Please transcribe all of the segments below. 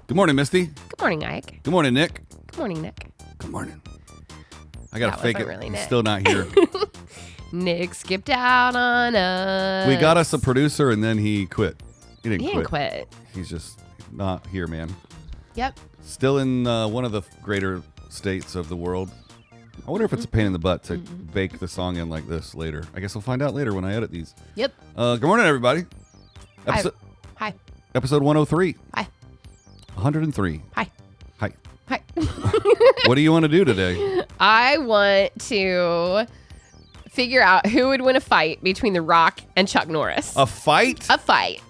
Good morning, Misty. Good morning, Ike. Good morning, Nick. Good morning, Nick. Good morning. I gotta That fake it. wasn't really He's Nick. still not here. Nick skipped out on us. We got us a producer, and then he quit. He didn't quit. He's just not here, man. Yep. Still in one of the greater states of the world. I wonder if it's a pain in the butt to bake the song in like this later. I guess we'll find out later when I edit these. Yep. Good morning, everybody. Hi. Episode 103. Hi. 103. Hi. Hi. Hi. What do you want to do today? I want to figure out who would win a fight between The Rock and Chuck Norris. A fight? A fight.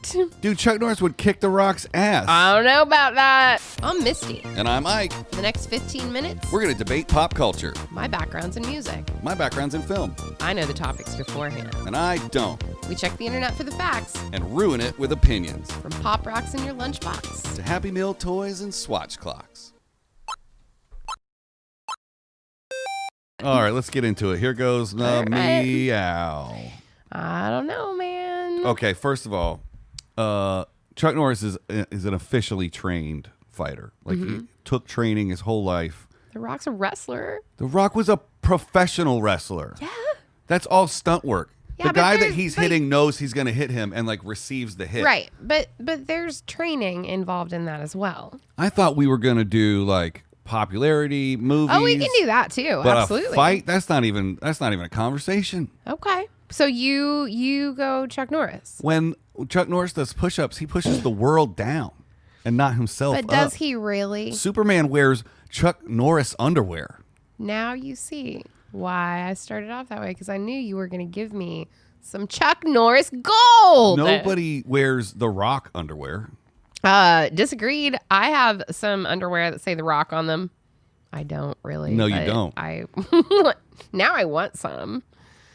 Dude, Chuck Norris would kick The Rock's ass. I don't know about that. I'm Misty. And I'm Ike. For the next 15 minutes, We're going to debate pop culture. my background's in music. My background's in film. I know the topics beforehand. And I don't. We check the internet for the facts. And ruin it with opinions. From pop rocks in your lunchbox. To Happy Meal toys and Swatch clocks. All right, let's get into it. Here goes the All right. meow. I don't know, man. Okay, first of all, Chuck Norris is an officially trained fighter. Like, he took training his whole life. The Rock's a wrestler. The Rock was a professional wrestler. Yeah. That's all stunt work. Yeah, The but guy that there's, he's like- hitting knows he's going to hit him and, like, receives the hit. Right. But there's training involved in that as well. I thought we were going to do, like, popularity, movies. Oh, we can do that too. But Absolutely. a fight, that's not even a conversation. Okay. So you go Chuck Norris. When Chuck Norris does push-ups, he pushes the world down and not himself But up. does he really? Superman wears Chuck Norris underwear. Now you see why I started off that way, because I knew you were going to give me some Chuck Norris gold. Nobody wears The Rock underwear. Disagreed. I have some underwear that say The Rock on them. I don't really. No, you but don't. I now I want some.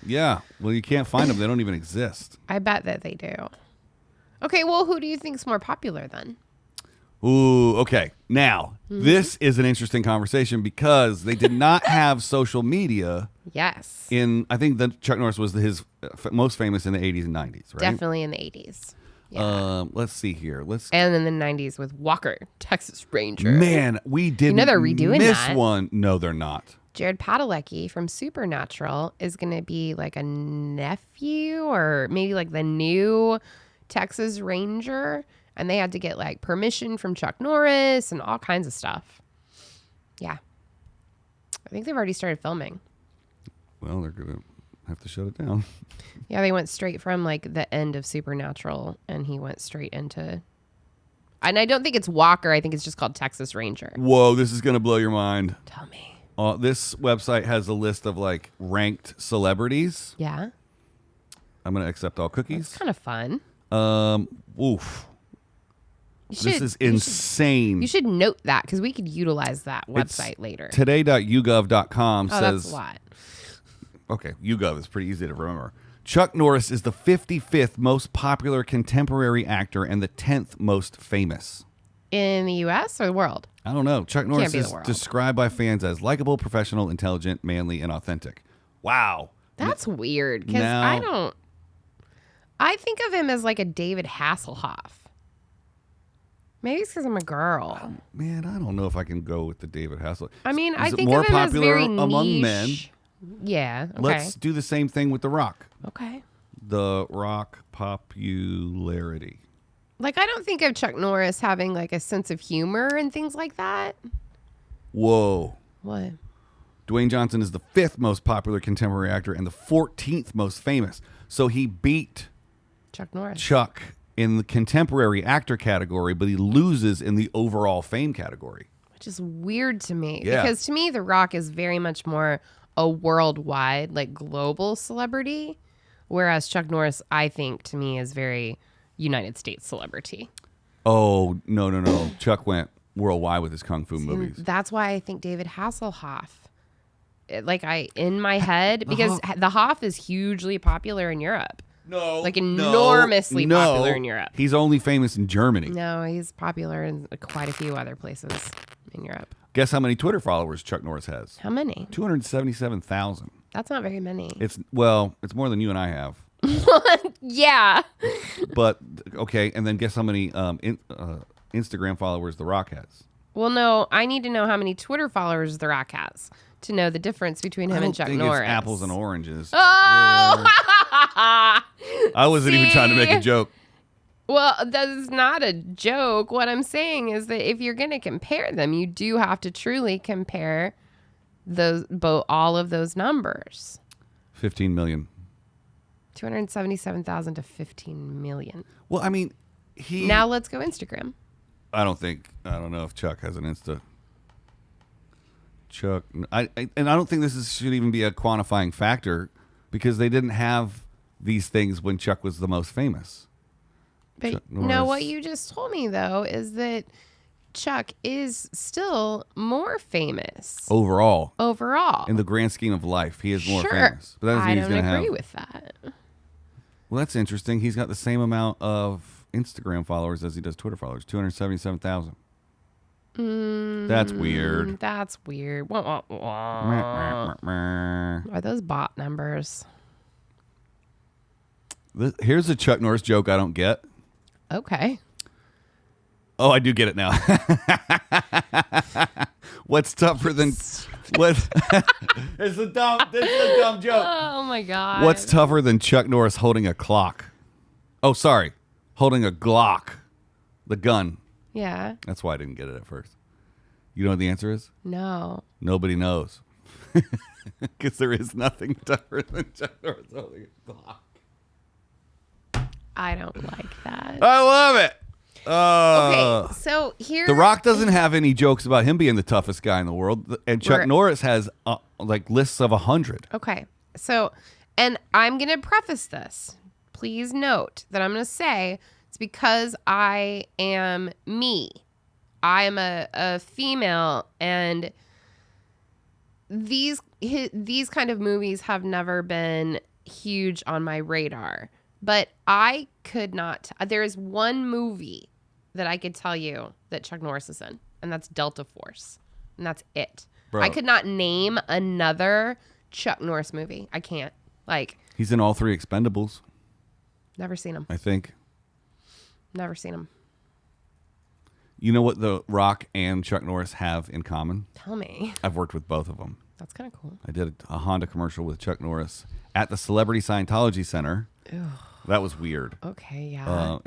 Yeah. Well, you can't find them. They don't even exist. I bet that they do. Okay, well, who do you think's more popular then? Ooh, okay. Now, this is an interesting conversation because they did not have social media Yes. I think that Chuck Norris was his most famous in the 80s and 90s, right? Definitely in the 80s. Yeah. Let's see here. And in the 90s with Walker, Texas Ranger. Man, we didn't they're redoing miss that. one. No, they're not. Jared Padalecki from Supernatural is going to be like a nephew or maybe like the new Texas Ranger. And they had to get like permission from Chuck Norris and all kinds of stuff. Yeah. I think they've already started filming. Well, they're going to have to shut it down. Yeah, they went straight from like the end of Supernatural and he went straight into... And I don't think it's Walker. I think it's just called Texas Ranger. Whoa, this is going to blow your mind. Tell me. This website has a list of like ranked celebrities. Yeah. I'm going to accept all It's cookies. kind of fun. Oof. You This is insane. You should note that because we could utilize that website later. Today.yougov.com Oh, says... that's a lot. Okay, YouGov is pretty easy to remember. Chuck Norris is the 55th most popular contemporary actor and the 10th most famous. In the U.S. or the world? I don't know. Chuck Norris be the is world. described by fans as likable, professional, intelligent, manly, and authentic. Wow. That's weird because Now- I think of him as like a David Hasselhoff. Maybe it's because I'm a girl. Man, I don't know if I can go with the David Hasselhoff. I mean, Is I it think more of him as popular very among niche. men? Yeah. Okay. Let's do the same thing with The Rock. Okay. The Rock popularity. Like, I don't think of Chuck Norris having like a sense of humor and things like that. Whoa. What? Dwayne Johnson is the 5th most popular contemporary actor and the 14th most famous. So he beat Chuck Norris. Chuck in the contemporary actor category, but he loses in the overall fame category. Which is weird to me. Yeah. Because to me, The Rock is very much more a worldwide, like global celebrity. Whereas Chuck Norris, I think, to me, is very United States celebrity. Oh, no. Chuck went worldwide with his kung fu movies. That's why I think David Hasselhoff. In my head, because the Hoff is hugely popular in Europe. No. Like enormously popular in Europe. He's only famous in Germany. No, he's popular in quite a few other places in Europe. Guess how many Twitter followers Chuck Norris has? How many? 277,000. That's not very many. It's more than you and I have. Yeah. But okay, and then guess how many Instagram followers The Rock has. Well, no, I need to know how many Twitter followers The Rock has to know the difference between him and Chuck Norris. It's apples and oranges. Oh! I wasn't even trying to make a joke. Well, that's not a joke. What I'm saying is that if you're going to compare them, you do have to truly compare all of those numbers. 15 million. 277,000 to 15 million. Well, I mean, Now let's go Instagram. I don't know if Chuck has an Insta. Chuck, and I don't think should even be a quantifying factor because they didn't have these things when Chuck was the most famous. But no, what you just told me though is that Chuck is still more famous overall. In the grand scheme of life, he is more famous. But that doesn't mean he's gonna agree with that. Well, that's interesting. He's got the same amount of Instagram followers as he does Twitter followers, 277,000. That's weird. That's weird. Are those bot numbers? Here's a Chuck Norris joke I don't get. Okay. Oh, I do get it now. What's tougher than what? This is a dumb joke. Oh my God. What's tougher than Chuck Norris holding a clock? Oh, sorry. Holding a Glock. The gun. Yeah. That's why I didn't get it at first. You know what the answer is? No. Nobody knows. Because there is nothing tougher than Chuck Norris holding a Glock. I don't like that. I love it. Okay, so here... The Rock doesn't have any jokes about him being the toughest guy in the world. And Chuck Norris has like lists of 100. Okay, so, and I'm going to preface this. Please note that I'm going to say it's because I am me. I am a female, and these kind of movies have never been huge on my radar. But I could not. There is one movie that I could tell you that Chuck Norris is in, and that's Delta Force, and that's it. Bro. I could not name another Chuck Norris movie. I can't. He's in all 3 Expendables. Never seen him. I think. Never seen him. You know what The Rock and Chuck Norris have in common? Tell me. I've worked with both of them. That's kind of cool. I did a Honda commercial with Chuck Norris at the Celebrity Scientology Center. Ew. That was weird. Okay, yeah.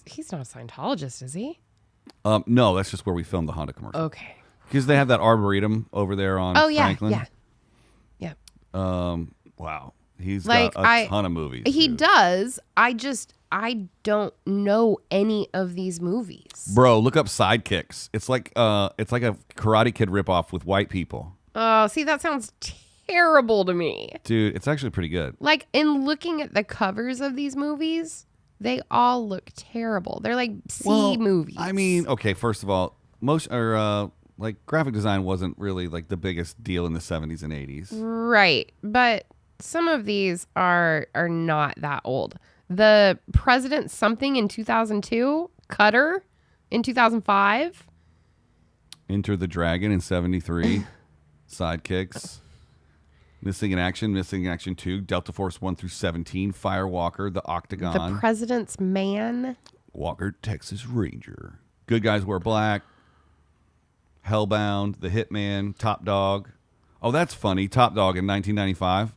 He's not a Scientologist, is he? No, that's just where we filmed the Honda commercial. Okay. Because they have that Arboretum over there on Franklin. Yeah. Wow. He's got a ton of movies. He dude. does. I don't know any of these movies. Bro, look up Sidekicks. It's like a Karate Kid ripoff with white people. Oh, see, that sounds terrible to me. Dude, it's actually pretty good. Like, in looking at the covers of these movies, they all look terrible. They're like C movies. I mean, okay, first of all, graphic design wasn't really like the biggest deal in the 70s and 80s. Right. But some of these are not that old. The President Something in 2002, Cutter in 2005. Enter the Dragon in 73. Sidekicks. Missing in Action 2, Delta Force 1 through 17, Firewalker, The Octagon. The President's Man. Walker, Texas Ranger. Good Guys Wear Black. Hellbound, The Hitman, Top Dog. Oh, that's funny. Top Dog in 1995.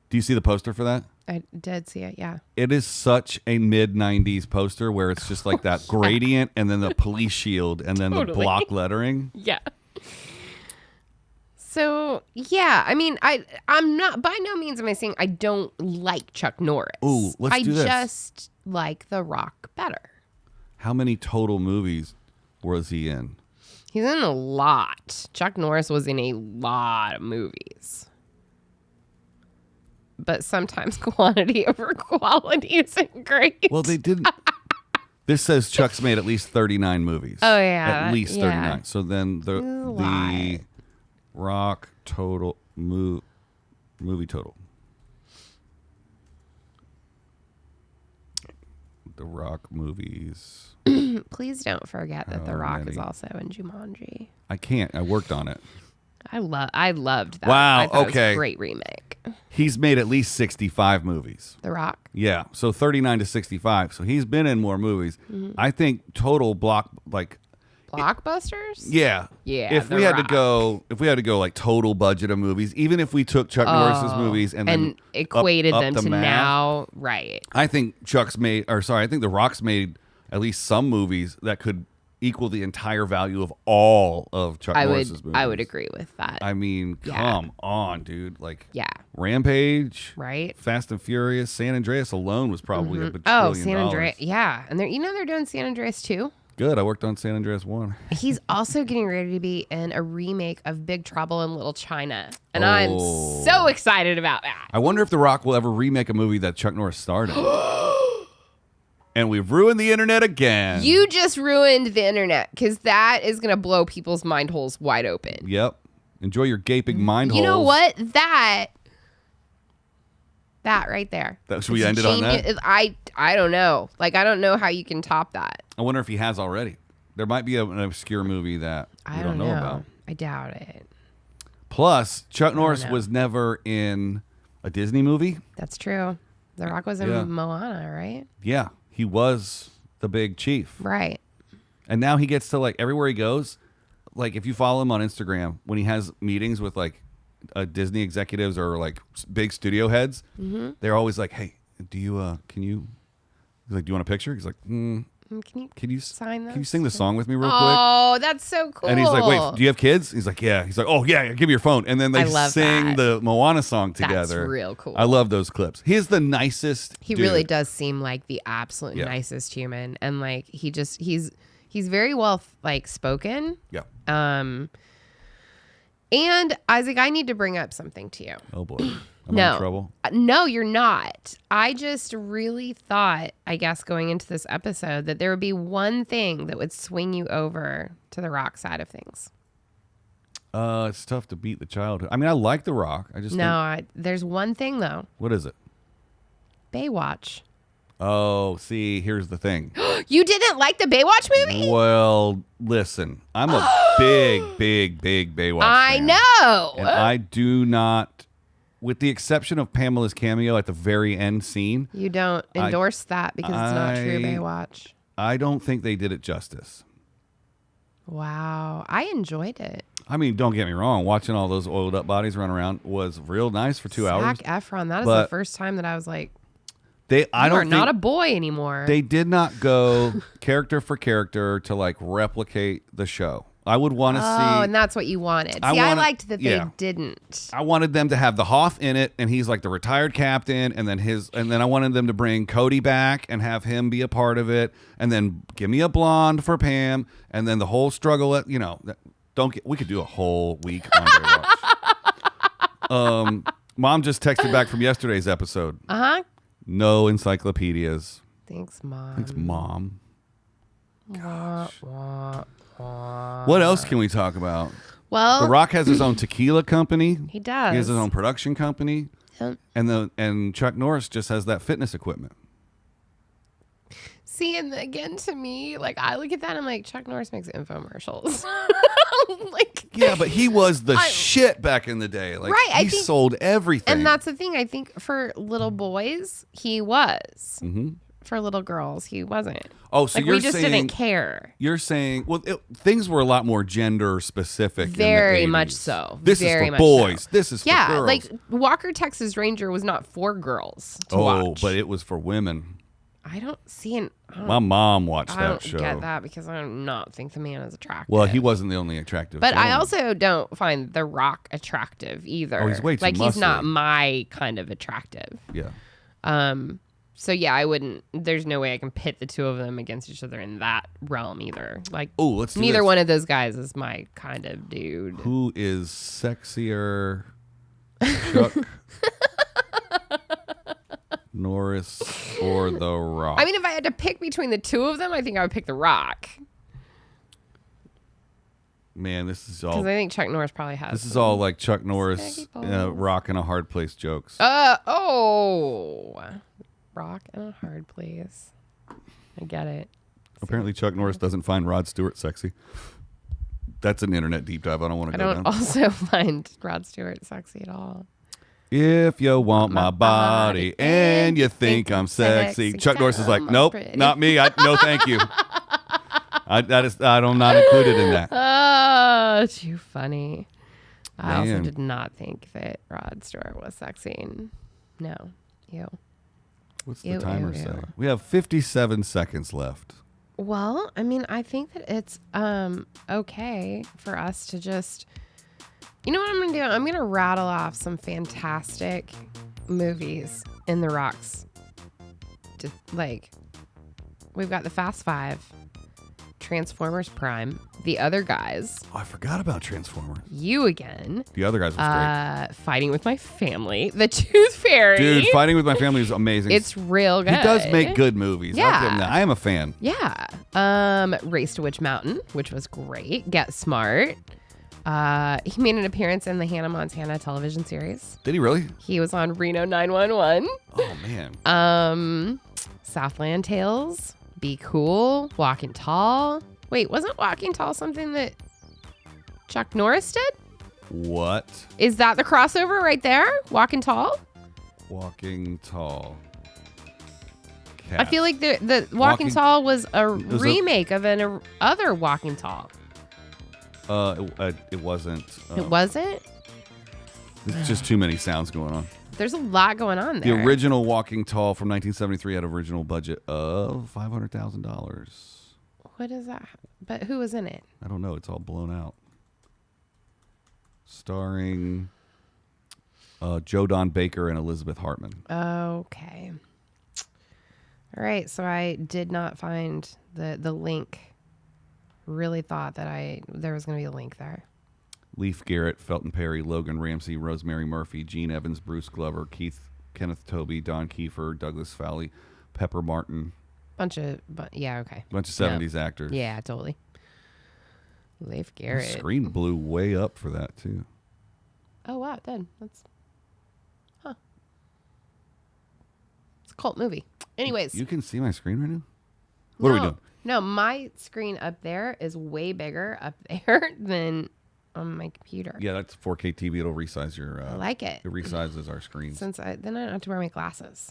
Do you see the poster for that? I did see it, yeah. It is such a mid-90s poster where it's just like that gradient and then the police shield and then the block lettering. Yeah. So, yeah, I mean, I'm not, by no means am I saying I don't like Chuck Norris. Ooh, let's do this. I just like The Rock better. How many total movies was he in? He's in a lot. Chuck Norris was in a lot of movies. But sometimes quantity over quality isn't great. Well, they didn't. This says Chuck's made at least 39 movies. Oh, yeah. At least 39. Yeah. So then the Rock total movie total. The Rock movies. Please don't forget that The Rock is also in Jumanji. I can't. I worked on it. I loved that. Wow, I thought it was okay. a great remake. He's made at least 65 movies. The Rock. Yeah, so 39 to 65. So he's been in more movies. I think total Blockbusters? Yeah. Yeah, If The we had to Rock. go like total budget of movies, even if we took Chuck Norris's movies and then equated up them the to math, now, right? I think I think The Rock's made at least some movies that could equal the entire value of all of Chuck Norris's movies. I would agree with that. I mean, come on, dude. Like, yeah. Rampage, Right? Fast and Furious, San Andreas alone was probably a bajillion Oh, San dollars. Andreas. Yeah. And they're doing San Andreas too. Good. I worked on San Andreas 1. He's also getting ready to be in a remake of Big Trouble in Little China. And I'm so excited about that. I wonder if The Rock will ever remake a movie that Chuck Norris starred in. And we've ruined the internet again. You just ruined the internet because that is going to blow people's mind holes wide open. Yep. Enjoy your gaping mind holes. You know what? That right there. Should we end it on that? I don't know. Like, I don't know how you can top that. I wonder if he has already. There might be an obscure movie that we I don't know about. I doubt it. Plus, Chuck Norris know. was never in a Disney movie. That's true. The Rock was in Yeah. Moana, right? Yeah, he was the big chief. Right. And now he gets to, like, everywhere he goes. Like, if you follow him on Instagram, when he has meetings with, like, Disney executives or, like, big studio heads, they're always like, hey, do you he's like, do you want a picture? He's like, Can you sign Can you this? sing the song with me real quick? Oh, that's so cool. And he's like, wait, do you have kids? He's like, yeah. He's like, oh, yeah, give me your phone. And then they I love sing that. the Moana song together. That's real cool. I love those clips. He's the nicest He dude. really does seem like the absolute Yeah. nicest human. And like he's very well like spoken. Yeah. And Isaac, I need to bring up something to you. Oh, boy. I'm No. in trouble. No, you're not. I just really thought, I guess, going into this episode, that there would be one thing that would swing you over to the Rock side of things. It's tough to beat the childhood. I mean, I like The Rock. I just think, There's one thing, though. what is it? Baywatch. Oh, see, here's the thing. You didn't like the Baywatch movie? Well, listen, I'm a big Baywatch I fan. know. And I do not, with the exception of Pamela's cameo at the very end scene, You don't endorse that because it's not true I- Baywatch. I don't think they did it justice. Wow. I enjoyed it. I mean, don't get me wrong. Watching all those oiled up bodies run around was real nice for 2 hours. Zac Efron. That is but the first time that I was like, I you don't are think not a boy anymore. they did not go character for character to like replicate the show. I would want to see. and that's what you wanted. I liked that they didn't. I wanted them to have the Hoff in it, and he's like the retired captain, and then I wanted them to bring Cody back and have him be a part of it, and then give me a blonde for Pam, and then the whole struggle. We could do a whole week on Baywatch. Mom just texted back from yesterday's episode. No encyclopedias. Thanks, Mom. Thanks, Mom. Wah, wah, wah. What else can we talk about? Well, The Rock has his own tequila company. he does. He has his own production company. Yep. And Chuck Norris just has that fitness equipment. See, and again, to me, like, I look at that and I'm like, Chuck Norris makes infomercials. like, Yeah, but he was the shit back in the day. Like, Right, I he think- sold everything. and that's the thing. I think for little boys, he was. Mm-hmm. For little girls, he wasn't. Oh, so Like, you're we just saying didn't care. you're saying things were a lot more gender specific. Very in the much 80s. so. This Very is for much boys. so. This is for Yeah, girls. like Walker Texas Ranger was not for girls to watch. but it was for women. I don't see an. My mom watched I that don't show. get that because I do not think the man is attractive. Well, he wasn't the only attractive. But I gentleman. also don't find The Rock attractive either. Oh, he's way too like he's not muscly. my kind of attractive. Yeah. So yeah, I wouldn't. There's no way I can pit the two of them against each other in that realm either. Like, Oh, let's do neither this. one of those guys is my kind of dude. Who is sexier, Chuck Norris or The Rock? I mean, if I had to pick between the two of them, I think I would pick The Rock Man, this is because all. I think Chuck Norris probably has. This is all like Chuck Norris, Saggy balls. Rock in a Hard Place jokes. Rock in a hard place. I get it. Apparently, Chuck Norris doesn't find Rod Stewart sexy. That's an internet deep dive. I don't want to I go don't down. also find Rod Stewart sexy at all. If you want my body and you think I'm sexy. Chuck Norris is like, nope, not me. No, thank you. I'm not included in that. Oh, too funny. I also Man. did not think that Rod Stewart was sexy. No. Ew. What's the Ew, timer ew, say? ew. We have 57 seconds left. Well, I mean, I think that it's okay for us to just... You know what I'm going to do? I'm going to rattle off some fantastic movies in the Rock's. Just, like, we've got the Fast Five, Transformers Prime, The Other Guys, Oh, I forgot about Transformers. You Again, The Other Guys was great. Fighting with My Family, The Tooth Fairy. Dude, Fighting with My Family is amazing. It's real good. He does make good movies. I'll give him Yeah. that. I am a fan. Yeah. Race to Witch Mountain, which was great. Get Smart. He made an appearance in the Hannah Montana television series. Did he really? He was on Reno 911. Oh, man. Southland Tales. Be Cool. Walking Tall. Wait, wasn't Walking Tall something that Chuck Norris did? What? Is that the crossover right there? Walking Tall? Walking Tall. I feel like the Walking Tall was a remake of an other Walking Tall. It wasn't. It wasn't? There's just too many sounds going on. There's a lot going on The there. original Walking Tall from 1973 had an original budget of $500,000. What is that? But who was in it? I don't know. It's all blown out. Starring Joe Don Baker and Elizabeth Hartman. Okay. All right. So I did not find the link. Really thought that there was going to be a link there. Leif Garrett, Felton Perry, Logan Ramsey, Rosemary Murphy, Gene Evans, Bruce Glover, Kenneth Tobey, Don Kiefer, Douglas Fowley, Pepper Martin. Yeah, okay. Bunch of 70s actors. Yeah, totally. Leif The Garrett. screen blew way up for that, too. Oh, wow, it did. It's a cult movie. Anyways. You can see my screen right now? What are we doing? No, my screen up there is way bigger up there than on my computer. Yeah, that's 4K TV. It'll resize your... I like it. It resizes our screens. Then I don't have to wear my glasses.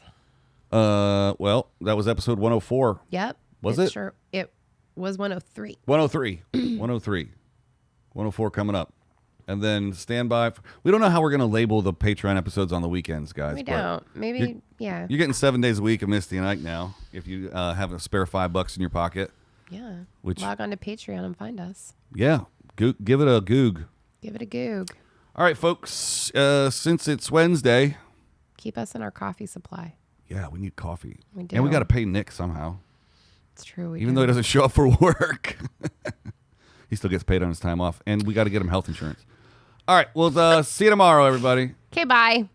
Well, that was episode 104. Yep. Was it? Sure. It was 103. 103. 103. 104 coming up. And then stand by. We don't know how we're going to label the Patreon episodes on the weekends, guys. We but don't. Maybe, yeah. You're getting 7 days a week of Misty and Ike now. If you have a spare $5 in your pocket. Yeah. Which, log on to Patreon and find us. Yeah. Give it a goog. Give it a goog. All right, folks. Since it's Wednesday. Keep us in our coffee supply. Yeah, we need coffee. We do. And we got to pay Nick somehow. It's true. Even though he doesn't show up for work. He still gets paid on his time off. And we got to get him health insurance. All right. Well, see you tomorrow, everybody. Okay, bye.